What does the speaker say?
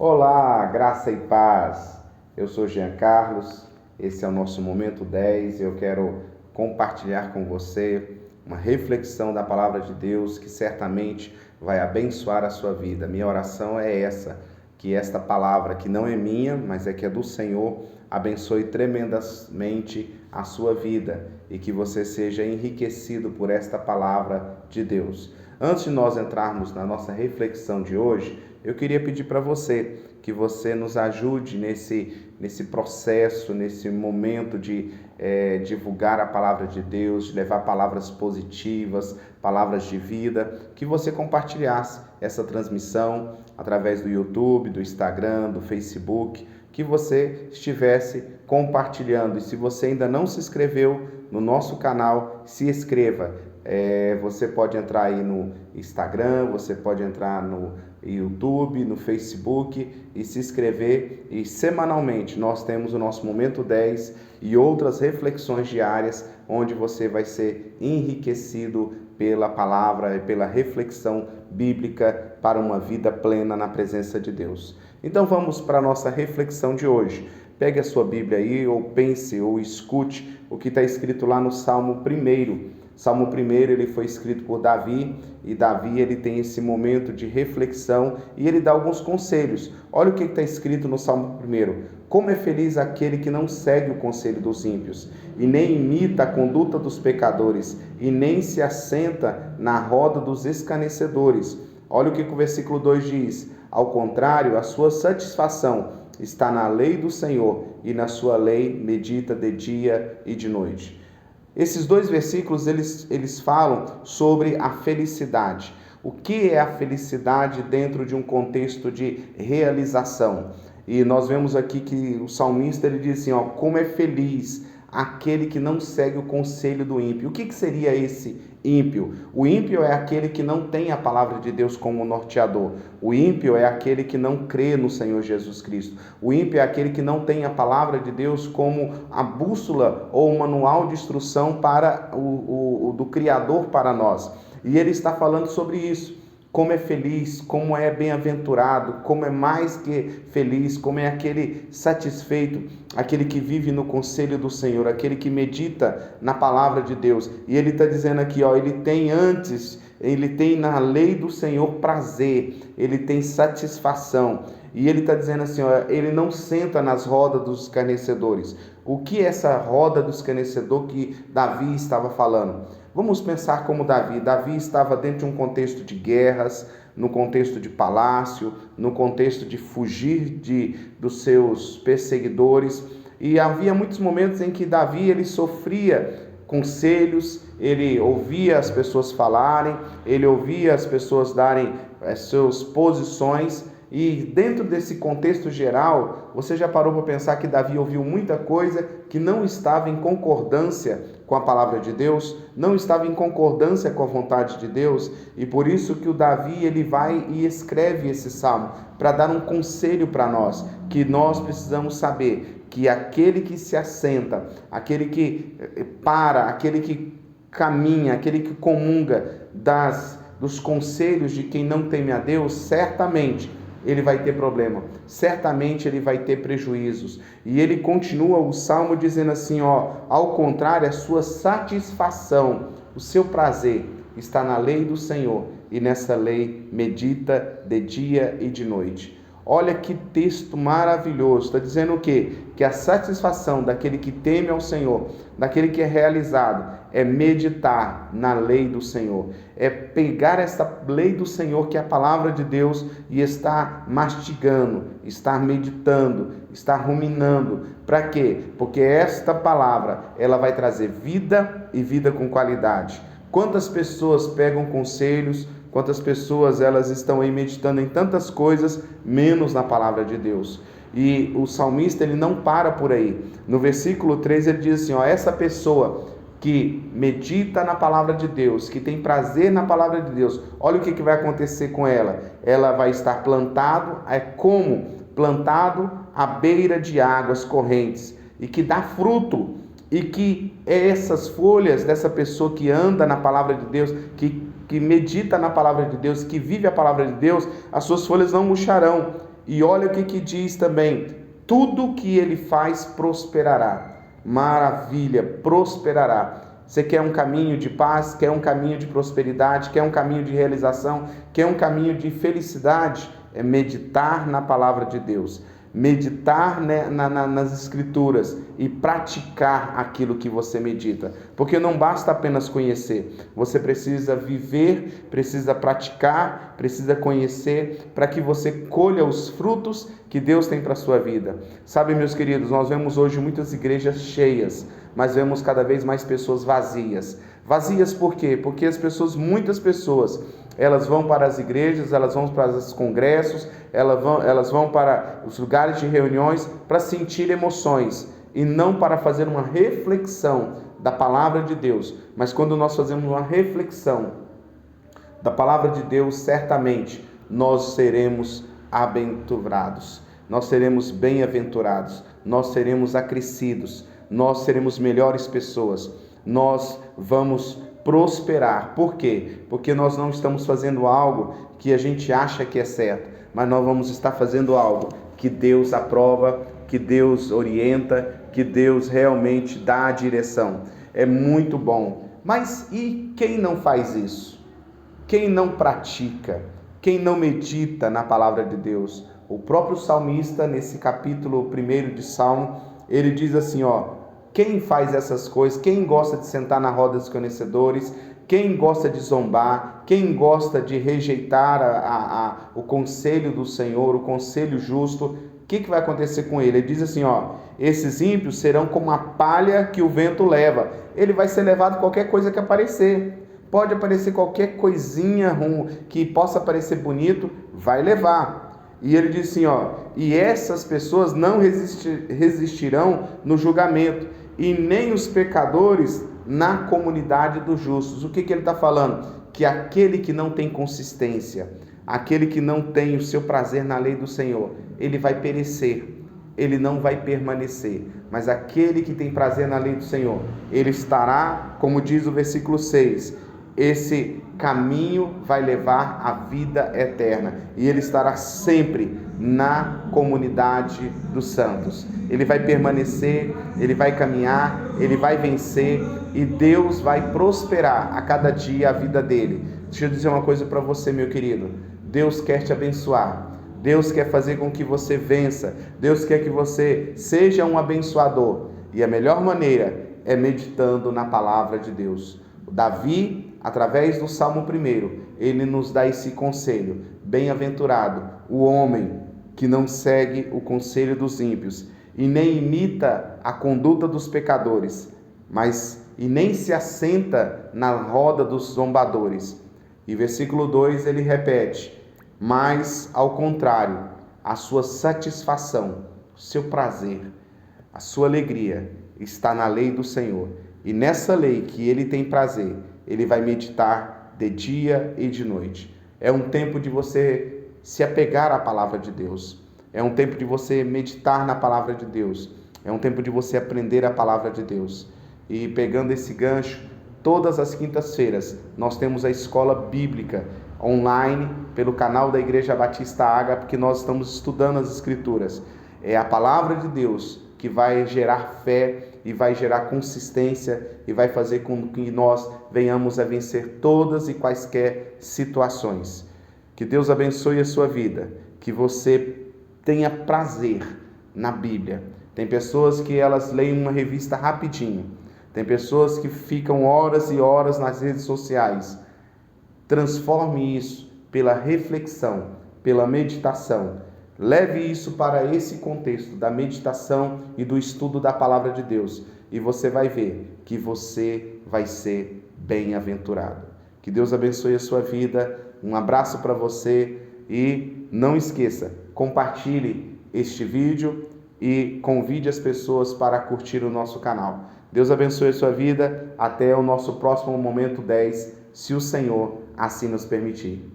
Olá, graça e paz. Eu sou Jean Carlos, esse é o nosso Momento 10 e eu quero compartilhar com você uma reflexão da Palavra de Deus que certamente vai abençoar a sua vida. Minha oração é essa, que esta palavra, que não é minha, mas é que é do Senhor, abençoe tremendamente a sua vida e que você seja enriquecido por esta palavra de Deus. Antes de nós entrarmos na nossa reflexão de hoje, eu queria pedir para você que você nos ajude nesse processo, nesse momento de divulgar a palavra de Deus, de levar palavras positivas, palavras de vida, que você compartilhasse essa transmissão através do YouTube, do Instagram, do Facebook, que você estivesse compartilhando. E se você ainda não se inscreveu no nosso canal, se inscreva. Você pode entrar aí no Instagram, você pode entrar no YouTube, no Facebook e se inscrever. E semanalmente nós temos o nosso Momento 10 e outras reflexões diárias, onde você vai ser enriquecido pela palavra e pela reflexão bíblica para uma vida plena na presença de Deus. Então vamos para a nossa reflexão de hoje. Pegue a sua Bíblia aí, ou pense, ou escute o que está escrito lá no Salmo 1. Salmo 1, ele foi escrito por Davi, e Davi ele tem esse momento de reflexão e ele dá alguns conselhos. Olha o que está escrito no Salmo 1. Como é feliz aquele que não segue o conselho dos ímpios, e nem imita a conduta dos pecadores, e nem se assenta na roda dos escarnecedores. Olha o que o versículo 2 diz. Ao contrário, a sua satisfação está na lei do Senhor, e na sua lei medita de dia e de noite. Esses dois versículos, eles falam sobre a felicidade. O que é a felicidade dentro de um contexto de realização? E nós vemos aqui que o salmista ele diz assim, como é feliz aquele que não segue o conselho do ímpio. O que seria esse ímpio? O ímpio é aquele que não tem a palavra de Deus como norteador. O ímpio é aquele que não crê no Senhor Jesus Cristo. O ímpio é aquele que não tem a palavra de Deus como a bússola ou o manual de instrução para do Criador para nós. E ele está falando sobre isso. Como é feliz, como é bem-aventurado, como é mais que feliz, como é aquele satisfeito, aquele que vive no conselho do Senhor, aquele que medita na palavra de Deus. E ele está dizendo aqui, ele tem na lei do Senhor prazer, ele tem satisfação. E ele está dizendo assim, ele não senta nas rodas dos escarnecedores. O que é essa roda do escarnecedor que Davi estava falando? Vamos pensar como Davi. Davi estava dentro de um contexto de guerras, no contexto de palácio, no contexto de fugir dos seus perseguidores. E havia muitos momentos em que Davi ele sofria conselhos, ele ouvia as pessoas falarem, ele ouvia as pessoas darem suas posições. E dentro desse contexto geral, você já parou para pensar que Davi ouviu muita coisa que não estava em concordância com a palavra de Deus, não estava em concordância com a vontade de Deus, e por isso que o Davi ele vai e escreve esse salmo para dar um conselho para nós, que nós precisamos saber que aquele que se assenta, aquele que aquele que caminha, aquele que comunga dos conselhos de quem não teme a Deus, certamente ele vai ter problema, certamente ele vai ter prejuízos. E ele continua o salmo dizendo assim, ao contrário, a sua satisfação, o seu prazer está na lei do Senhor, e nessa lei medita de dia e de noite. Olha que texto maravilhoso, está dizendo o quê? Que a satisfação daquele que teme ao Senhor, daquele que é realizado, é meditar na lei do Senhor, é pegar essa lei do Senhor, que é a palavra de Deus, e estar mastigando, estar meditando, estar ruminando. Para quê? Porque esta palavra, ela vai trazer vida e vida com qualidade. Quantas pessoas pegam conselhos, quantas pessoas elas estão aí meditando em tantas coisas, menos na palavra de Deus. E o salmista ele não para por aí. No versículo 3 ele diz assim, essa pessoa que medita na palavra de Deus, que tem prazer na palavra de Deus, olha o que vai acontecer com ela. Ela vai estar plantado à beira de águas correntes, e que dá fruto, e que essas folhas dessa pessoa que anda na palavra de Deus, que medita na palavra de Deus, que vive a palavra de Deus, as suas folhas não murcharão. E olha o que diz também: tudo que ele faz prosperará. Maravilha, prosperará. Você quer um caminho de paz, quer um caminho de prosperidade, quer um caminho de realização, quer um caminho de felicidade? É meditar na palavra de Deus, meditar, né, nas escrituras e praticar aquilo que você medita, porque não basta apenas conhecer, você precisa viver, precisa praticar, precisa conhecer, para que você colha os frutos que Deus tem para a sua vida. Sabe, meus queridos, nós vemos hoje muitas igrejas cheias, mas vemos cada vez mais pessoas vazias. Vazias por quê? Porque muitas pessoas, elas vão para as igrejas, elas vão para os congressos, elas vão para os lugares de reuniões para sentir emoções e não para fazer uma reflexão da palavra de Deus. Mas quando nós fazemos uma reflexão da palavra de Deus, certamente nós seremos aventurados, nós seremos bem-aventurados, nós seremos acrescidos, nós seremos melhores pessoas, nós vamos prosperar. Por quê? Porque nós não estamos fazendo algo que a gente acha que é certo, mas nós vamos estar fazendo algo que Deus aprova, que Deus orienta, que Deus realmente dá a direção. É muito bom. Mas e quem não faz isso? Quem não pratica? Quem não medita na palavra de Deus? O próprio salmista, nesse capítulo 1 de Salmo, ele diz assim, quem faz essas coisas, quem gosta de sentar na roda dos conhecedores, quem gosta de zombar, quem gosta de rejeitar o conselho do Senhor, o conselho justo, o que vai acontecer com ele? Ele diz assim, esses ímpios serão como a palha que o vento leva. Ele vai ser levado qualquer coisa que aparecer. Pode aparecer qualquer coisinha que possa parecer bonito, vai levar. E ele diz assim, e essas pessoas não resistirão no julgamento, e nem os pecadores na comunidade dos justos. O que ele está falando? Que aquele que não tem consistência, aquele que não tem o seu prazer na lei do Senhor, ele vai perecer, ele não vai permanecer. Mas aquele que tem prazer na lei do Senhor, ele estará, como diz o versículo 6, esse caminho vai levar à vida eterna, e ele estará sempre na comunidade dos santos. Ele vai permanecer, ele vai caminhar, ele vai vencer, e Deus vai prosperar a cada dia a vida dele. Deixa eu dizer uma coisa para você, meu querido: Deus quer te abençoar, Deus quer fazer com que você vença, Deus quer que você seja um abençoador, e a melhor maneira é meditando na palavra de Deus. Davi, através do Salmo 1, ele nos dá esse conselho: bem-aventurado o homem que não segue o conselho dos ímpios e nem imita a conduta dos pecadores, e nem se assenta na roda dos zombadores. E versículo 2 ele repete: mas ao contrário, a sua satisfação, o seu prazer, a sua alegria está na lei do Senhor. E nessa lei que ele tem prazer, ele vai meditar de dia e de noite. É um tempo de você se apegar à palavra de Deus. É um tempo de você meditar na palavra de Deus. É um tempo de você aprender a palavra de Deus. E pegando esse gancho, todas as quintas-feiras nós temos a escola bíblica online pelo canal da Igreja Batista Água, porque nós estamos estudando as Escrituras. É a palavra de Deus que vai gerar fé e vai gerar consistência e vai fazer com que nós venhamos a vencer todas e quaisquer situações. Que Deus abençoe a sua vida, que você tenha prazer na Bíblia. Tem pessoas que elas leem uma revista rapidinho, tem pessoas que ficam horas e horas nas redes sociais. Transforme isso pela reflexão, pela meditação. Leve isso para esse contexto da meditação e do estudo da palavra de Deus, e você vai ver que você vai ser bem-aventurado. Que Deus abençoe a sua vida. Um abraço para você e não esqueça, compartilhe este vídeo e convide as pessoas para curtir o nosso canal. Deus abençoe a sua vida. Até o nosso próximo Momento 10, se o Senhor assim nos permitir.